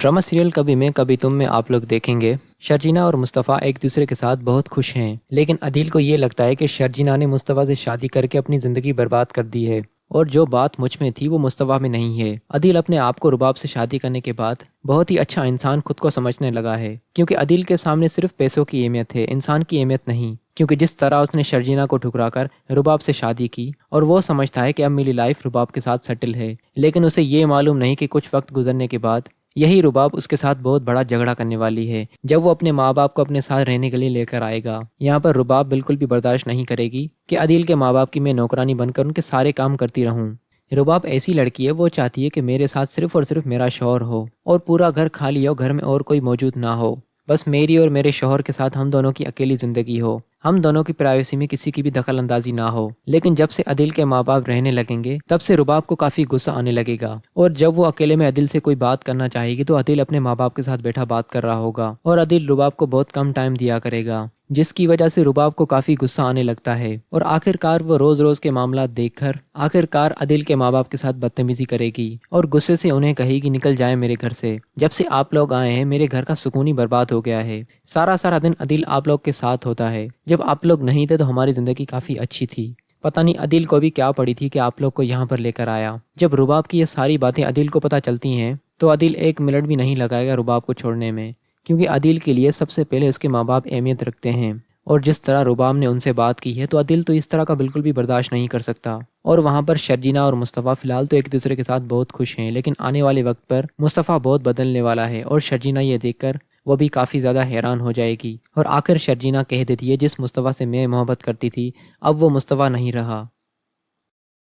Drama serial कभी मैं कभी तुम में आप लोग देखेंगे शर्जीना और मुस्तफ़ा एक दूसरे के साथ बहुत खुश हैं, लेकिन अदील को ये लगता है कि शर्जीना ने मुस्तफ़ा से शादी करके अपनी ज़िंदगी बर्बाद कर दी है और जो बात मुझ में थी वो मुस्तफ़ा में नहीं है। अदील अपने आप को रुबाब से शादी करने के बाद बहुत ही अच्छा इंसान खुद को समझने लगा है, क्योंकि अदील के सामने सिर्फ पैसों की अहमियत है, इंसान की अहमियत नहीं। क्योंकि जिस तरह उसने शर्जीना को ठुकराकर रुबाब से शादी की और वो समझता है कि अब मेरी लाइफ रुबाब के साथ सेटल है, लेकिन उसे ये मालूम नहीं कि कुछ वक्त गुजरने के बाद यही रुबाब उसके साथ बहुत बड़ा झगड़ा करने वाली है जब वो अपने माँ बाप को अपने साथ रहने के लिए लेकर आएगा। यहाँ पर रुबाब बिल्कुल भी बर्दाश्त नहीं करेगी कि अदील के माँ बाप की मैं नौकरानी बनकर उनके सारे काम करती रहूं। रुबाब ऐसी लड़की है, वो चाहती है कि मेरे साथ सिर्फ और सिर्फ मेरा शौहर हो और पूरा घर खाली हो, घर में और कोई मौजूद ना हो, बस मेरी और मेरे शौहर के साथ हम दोनों की अकेली ज़िंदगी हो, हम दोनों की प्राइवेसी में किसी की भी दखल अंदाजी ना हो। लेकिन जब से अदिल के माँ बाप रहने लगेंगे तब से रुबाब को काफ़ी गुस्सा आने लगेगा और जब वो अकेले में अदिल से कोई बात करना चाहेगी तो अदिल अपने माँ बाप के साथ बैठा बात कर रहा होगा और अदिल रुबाब को बहुत कम टाइम दिया करेगा, जिसकी वजह से रुबाब को काफ़ी गुस्सा आने लगता है और आखिरकार वो रोज़ रोज़ के मामला देखकर आखिरकार अदिल के माँ बाप के साथ बदतमीजी करेगी और गुस्से से उन्हें कहेगी निकल जाए मेरे घर से, जब से आप लोग आए हैं मेरे घर का सुकून ही बर्बाद हो गया है। सारा सारा दिन अदिल आप लोग के साथ होता है, जब आप लोग नहीं थे तो हमारी ज़िंदगी काफ़ी अच्छी थी। पता नहीं अदिल को भी क्या पड़ी थी कि आप लोग को यहाँ पर लेकर आया। जब रुबाब की ये सारी बातें अदिल को पता चलती हैं तो अदिल एक मिनट भी नहीं लगाएगा रुबाब को छोड़ने में, क्योंकि अदिल के लिए सबसे पहले उसके माँ बाप अहमियत रखते हैं और जिस तरह रुबाब ने उनसे बात की है तो अदिल तो इस तरह का बिल्कुल भी बर्दाश्त नहीं कर सकता। और वहाँ पर शर्जीना और मुस्तफ़ा फ़िलहाल तो एक दूसरे के साथ बहुत खुश हैं, लेकिन आने वाले वक्त पर मुस्तफ़ा बहुत बदलने वाला है और शर्जीना ये देखकर वो भी काफ़ी ज़्यादा हैरान हो जाएगी और आखिर शर्जीना कह देती है जिस मुस्तफ़ा से मैं मोहब्बत करती थी अब वो मुस्तफ़ा नहीं रहा।